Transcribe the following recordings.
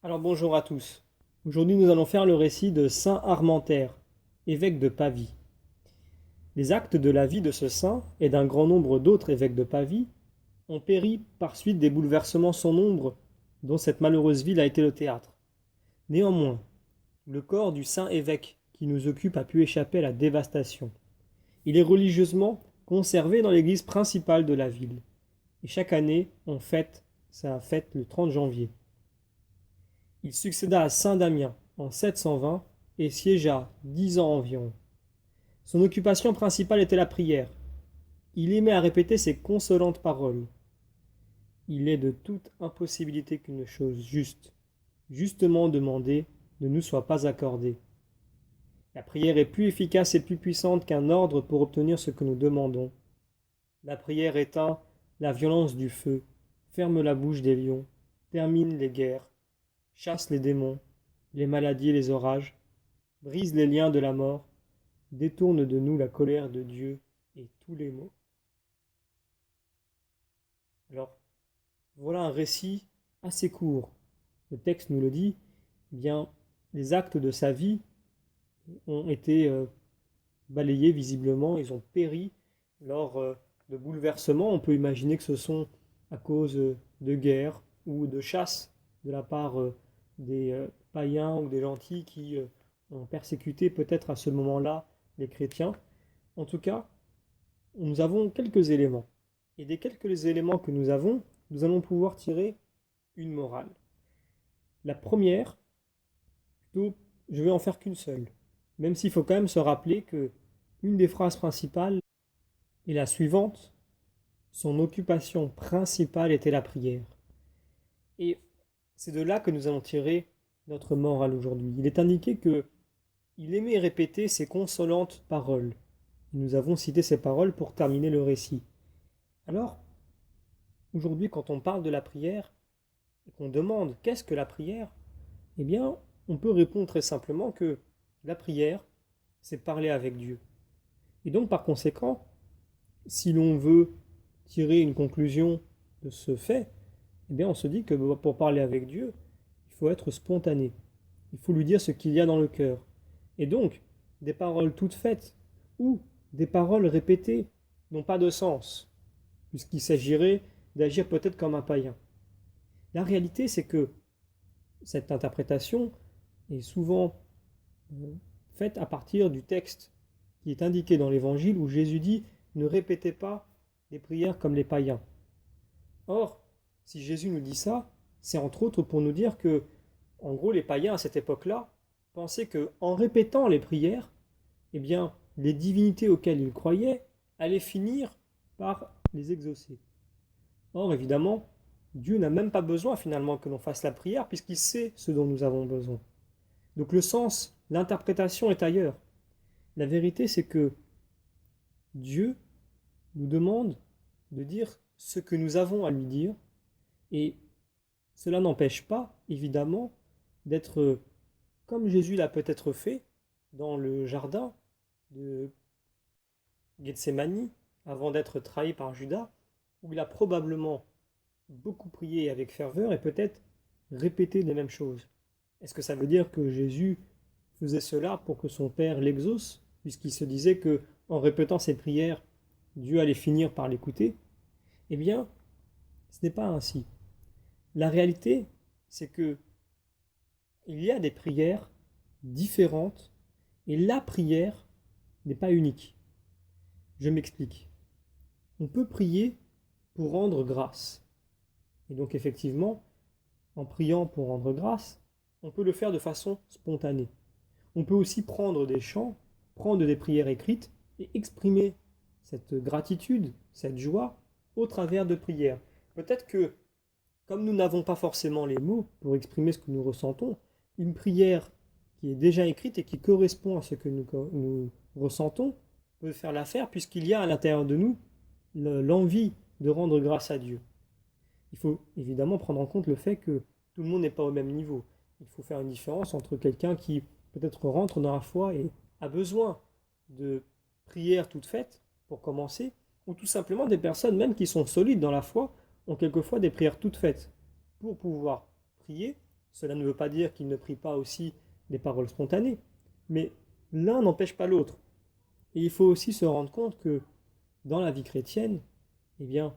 Alors bonjour à tous. Aujourd'hui nous allons faire le récit de Saint Armentaire, évêque de Pavie. Les actes de la vie de ce saint et d'un grand nombre d'autres évêques de Pavie ont péri par suite des bouleversements sans nombre dont cette malheureuse ville a été le théâtre. Néanmoins, le corps du saint évêque qui nous occupe a pu échapper à la dévastation. Il est religieusement conservé dans l'église principale de la ville. Et chaque année, on fête sa fête le 30 janvier. Il succéda à saint Damien en 720 et siégea 10 ans environ. Son occupation principale était la prière. Il aimait à répéter ces consolantes paroles. Il est de toute impossibilité qu'une chose juste, justement demandée, ne nous soit pas accordée. La prière est plus efficace et plus puissante qu'un ordre pour obtenir ce que nous demandons. La prière éteint la violence du feu, ferme la bouche des lions, termine les guerres, chasse les démons, les maladies et les orages, brise les liens de la mort, détourne de nous la colère de Dieu et tous les maux. Alors, voilà un récit assez court. Le texte nous le dit, eh bien, les actes de sa vie ont été balayés visiblement, ils ont péri lors de bouleversements. On peut imaginer que ce sont à cause de guerres ou de chasse de la part des païens ou des gentils qui ont persécuté peut-être à ce moment-là les chrétiens. En tout cas, nous avons quelques éléments. Et des quelques éléments que nous avons, nous allons pouvoir tirer une morale. La première, plutôt, je vais en faire qu'une seule. Même s'il faut quand même se rappeler que une des phrases principales est la suivante: son occupation principale était la prière. Et c'est de là que nous allons tirer notre morale aujourd'hui. Il est indiqué que il aimait répéter ces consolantes paroles. Et nous avons cité ces paroles pour terminer le récit. Alors, aujourd'hui, quand on parle de la prière et qu'on demande qu'est-ce que la prière, eh bien, on peut répondre très simplement que la prière, c'est parler avec Dieu. Et donc, par conséquent, si l'on veut tirer une conclusion de ce fait, eh bien, on se dit que pour parler avec Dieu, il faut être spontané. Il faut lui dire ce qu'il y a dans le cœur. Et donc, des paroles toutes faites ou des paroles répétées n'ont pas de sens, puisqu'il s'agirait d'agir peut-être comme un païen. La réalité, c'est que cette interprétation est souvent faite à partir du texte qui est indiqué dans l'Évangile où Jésus dit: ne répétez pas les prières comme les païens. Or, si Jésus nous dit ça, c'est entre autres pour nous dire que, en gros, les païens à cette époque-là pensaient que, en répétant les prières, eh bien, les divinités auxquelles ils croyaient allaient finir par les exaucer. Or, évidemment, Dieu n'a même pas besoin finalement que l'on fasse la prière puisqu'il sait ce dont nous avons besoin. Donc le sens, l'interprétation est ailleurs. La vérité, c'est que Dieu nous demande de dire ce que nous avons à lui dire, et cela n'empêche pas, évidemment, d'être comme Jésus l'a peut-être fait dans le jardin de Gethsémani, avant d'être trahi par Judas, où il a probablement beaucoup prié avec ferveur et peut-être répété les mêmes choses. Est-ce que ça veut dire que Jésus faisait cela pour que son Père l'exauce, puisqu'il se disait que en répétant ses prières, Dieu allait finir par l'écouter? Eh bien, ce n'est pas ainsi. La réalité, c'est que il y a des prières différentes et la prière n'est pas unique. Je m'explique. On peut prier pour rendre grâce. Et donc effectivement, en priant pour rendre grâce, on peut le faire de façon spontanée. On peut aussi prendre des chants, prendre des prières écrites et exprimer cette gratitude, cette joie au travers de prières. Peut-être que, comme nous n'avons pas forcément les mots pour exprimer ce que nous ressentons, une prière qui est déjà écrite et qui correspond à ce que nous ressentons peut faire l'affaire puisqu'il y a à l'intérieur de nous l'envie de rendre grâce à Dieu. Il faut évidemment prendre en compte le fait que tout le monde n'est pas au même niveau. Il faut faire une différence entre quelqu'un qui peut-être rentre dans la foi et a besoin de prières toutes faites pour commencer, ou tout simplement des personnes même qui sont solides dans la foi ont quelquefois des prières toutes faites pour pouvoir prier Cela ne veut pas dire qu'il ne prie pas aussi des paroles spontanées, mais l'un n'empêche pas l'autre. Et il faut aussi se rendre compte que dans la vie chrétienne, eh bien,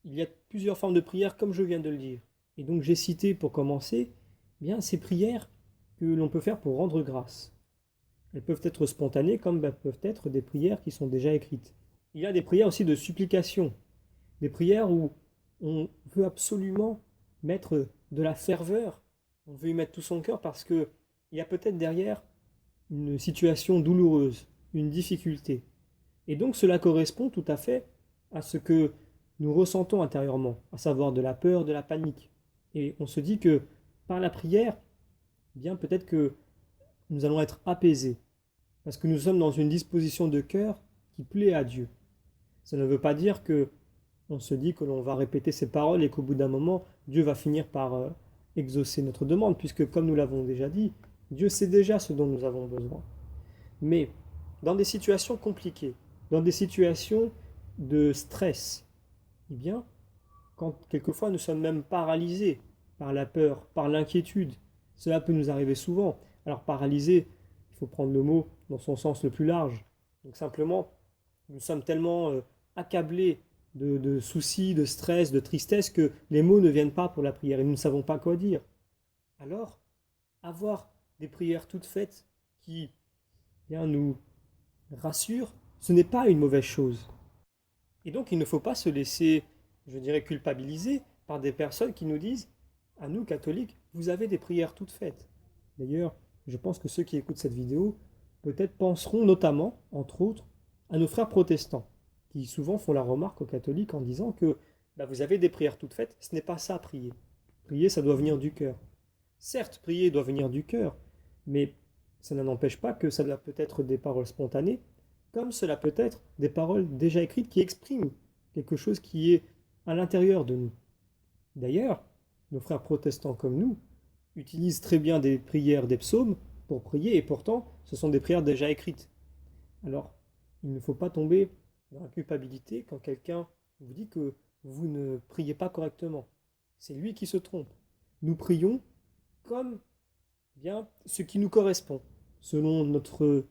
il y a plusieurs formes de prière, comme je viens de le dire. Et donc j'ai cité pour commencer, eh bien, ces prières que l'on peut faire pour rendre grâce. Elles peuvent être spontanées comme elles peuvent être des prières qui sont déjà écrites. Il y a des prières aussi de supplication, des prières où on veut absolument mettre de la ferveur, on veut y mettre tout son cœur parce qu'il y a peut-être derrière une situation douloureuse, une difficulté. Et donc cela correspond tout à fait à ce que nous ressentons intérieurement, à savoir de la peur, de la panique. Et on se dit que par la prière, eh bien peut-être que nous allons être apaisés, parce que nous sommes dans une disposition de cœur qui plaît à Dieu. Ça ne veut pas dire que on se dit que l'on va répéter ces paroles et qu'au bout d'un moment, Dieu va finir par exaucer notre demande, puisque comme nous l'avons déjà dit, Dieu sait déjà ce dont nous avons besoin. Mais dans des situations compliquées, dans des situations de stress, eh bien, quand quelquefois nous sommes même paralysés par la peur, par l'inquiétude, cela peut nous arriver souvent. Alors paralysé, il faut prendre le mot dans son sens le plus large. Donc simplement, nous sommes tellement accablés de soucis, de stress, de tristesse que les mots ne viennent pas pour la prière et nous ne savons pas quoi dire. Alors, avoir des prières toutes faites qui bien, nous rassurent, ce n'est pas une mauvaise chose. Et donc, il ne faut pas se laisser, je dirais, culpabiliser par des personnes qui nous disent, à nous, catholiques, vous avez des prières toutes faites. D'ailleurs, je pense que ceux qui écoutent cette vidéo, peut-être penseront notamment, entre autres, à nos frères protestants, qui souvent font la remarque aux catholiques en disant que vous avez des prières toutes faites, ce n'est pas ça, prier. Prier, ça doit venir du cœur. Certes, prier doit venir du cœur, mais ça n'empêche pas que ça doit peut-être des paroles spontanées, comme cela peut être des paroles déjà écrites qui expriment quelque chose qui est à l'intérieur de nous. D'ailleurs, nos frères protestants comme nous utilisent très bien des prières, des psaumes pour prier, et pourtant, ce sont des prières déjà écrites. Alors, il ne faut pas tomber dans la culpabilité quand quelqu'un vous dit que vous ne priez pas correctement. C'est lui qui se trompe. Nous prions comme bien ce qui nous correspond, selon notre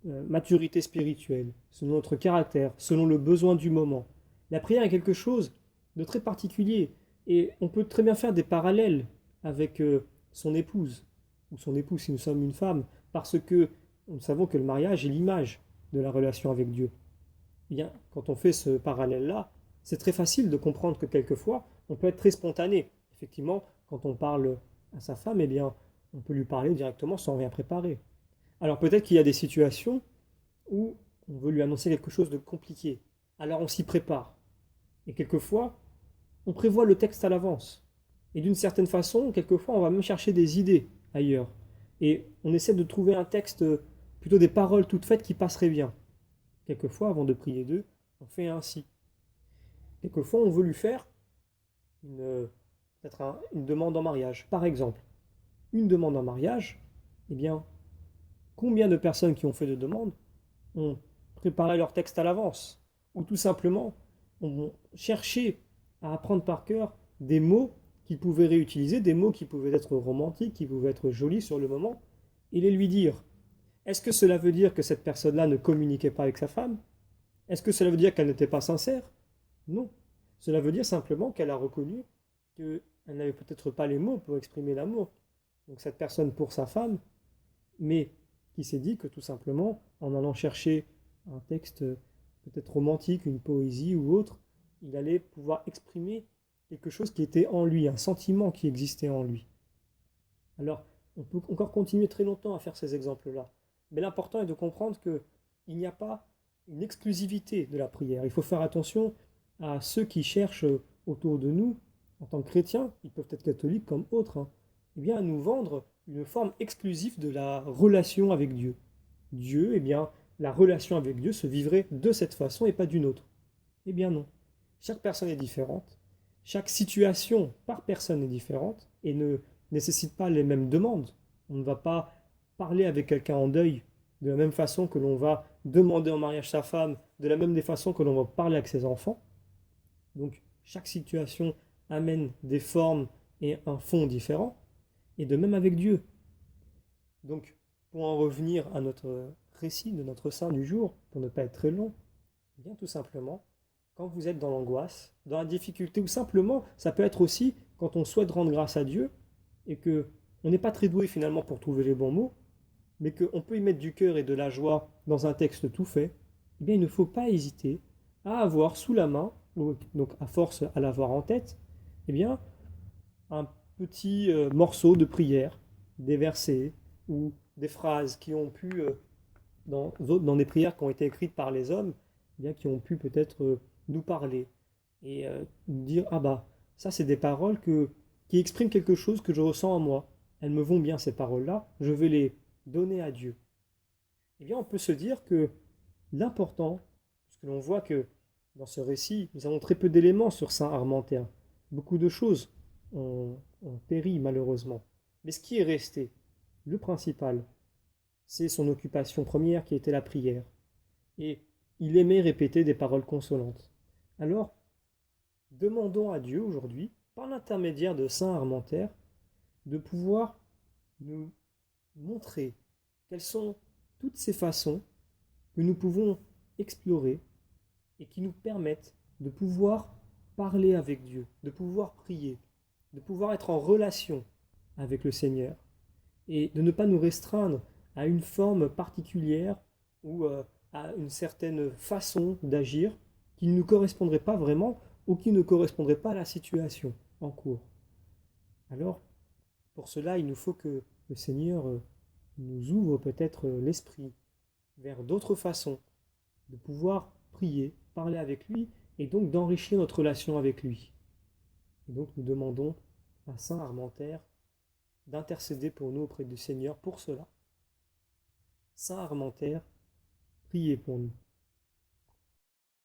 maturité spirituelle, selon notre caractère, selon le besoin du moment. La prière est quelque chose de très particulier et on peut très bien faire des parallèles avec son épouse ou son époux si nous sommes une femme, parce que nous savons que le mariage est l'image de la relation avec Dieu. Eh bien, quand on fait ce parallèle-là, c'est très facile de comprendre que quelquefois, on peut être très spontané. Effectivement, quand on parle à sa femme, eh bien, on peut lui parler directement sans rien préparer. Alors peut-être qu'il y a des situations où on veut lui annoncer quelque chose de compliqué. Alors on s'y prépare. Et quelquefois, on prévoit le texte à l'avance. Et d'une certaine façon, quelquefois, on va même chercher des idées ailleurs. Et on essaie de trouver un texte, plutôt des paroles toutes faites qui passeraient bien. Quelquefois, avant de prier d'eux, on fait ainsi. Quelquefois, on veut lui faire peut-être une demande en mariage. Par exemple, une demande en mariage, eh bien, combien de personnes qui ont fait de demandes ont préparé leur texte à l'avance, ou tout simplement ont cherché à apprendre par cœur des mots qu'ils pouvaient réutiliser, des mots qui pouvaient être romantiques, qui pouvaient être jolis sur le moment, et les lui dire. Est-ce que cela veut dire que cette personne-là ne communiquait pas avec sa femme? Est-ce que cela veut dire qu'elle n'était pas sincère? Non. Cela veut dire simplement qu'elle a reconnu qu'elle n'avait peut-être pas les mots pour exprimer l'amour. Donc cette personne pour sa femme, mais qui s'est dit que tout simplement, en allant chercher un texte peut-être romantique, une poésie ou autre, il allait pouvoir exprimer quelque chose qui était en lui, un sentiment qui existait en lui. Alors, on peut encore continuer très longtemps à faire ces exemples-là. Mais l'important est de comprendre qu'il n'y a pas une exclusivité de la prière. Il faut faire attention à ceux qui cherchent autour de nous, en tant que chrétiens, ils peuvent être catholiques comme autres, eh bien, à nous vendre une forme exclusive de la relation avec Dieu. Dieu, eh bien, la relation avec Dieu se vivrait de cette façon et pas d'une autre. Eh bien non. Chaque personne est différente, chaque situation par personne est différente et ne nécessite pas les mêmes demandes. On ne va pas parler avec quelqu'un en deuil de la même façon que l'on va demander en mariage sa femme, de la même façon que l'on va parler avec ses enfants. Donc chaque situation amène des formes et un fond différent, et de même avec Dieu. Donc, pour en revenir à notre récit de notre saint du jour, pour ne pas être très long, eh bien tout simplement, quand vous êtes dans l'angoisse, dans la difficulté, ou simplement, ça peut être aussi quand on souhaite rendre grâce à Dieu, et que on n'est pas très doué finalement pour trouver les bons mots, mais qu'on peut y mettre du cœur et de la joie dans un texte tout fait, eh bien il ne faut pas hésiter à avoir sous la main, donc à force à l'avoir en tête, eh bien un petit morceau de prière, des versets ou des phrases qui ont pu, dans des prières qui ont été écrites par les hommes, eh bien qui ont pu peut-être nous parler et nous dire, ah bah ça c'est des paroles qui expriment quelque chose que je ressens en moi. Elles me vont bien ces paroles-là, je vais les donner à Dieu. Eh bien on peut se dire que l'important, puisque l'on voit que dans ce récit, nous avons très peu d'éléments sur Saint Armentia. Beaucoup de choses ont péri malheureusement. Mais ce qui est resté, le principal, c'est son occupation première qui était la prière. Et il aimait répéter des paroles consolantes. Alors, demandons à Dieu aujourd'hui, par l'intermédiaire de Saint Armentaire, de pouvoir nous montrer quelles sont toutes ces façons que nous pouvons explorer et qui nous permettent de pouvoir parler avec Dieu, de pouvoir prier, de pouvoir être en relation avec le Seigneur et de ne pas nous restreindre à une forme particulière ou à une certaine façon d'agir qui ne nous correspondrait pas vraiment ou qui ne correspondrait pas à la situation en cours. Alors, pour cela, il nous faut que le Seigneur nous ouvre peut-être l'esprit vers d'autres façons de pouvoir prier, parler avec lui et donc d'enrichir notre relation avec lui. Et donc nous demandons à Saint Armentaire d'intercéder pour nous auprès du Seigneur pour cela. Saint Armentaire, priez pour nous.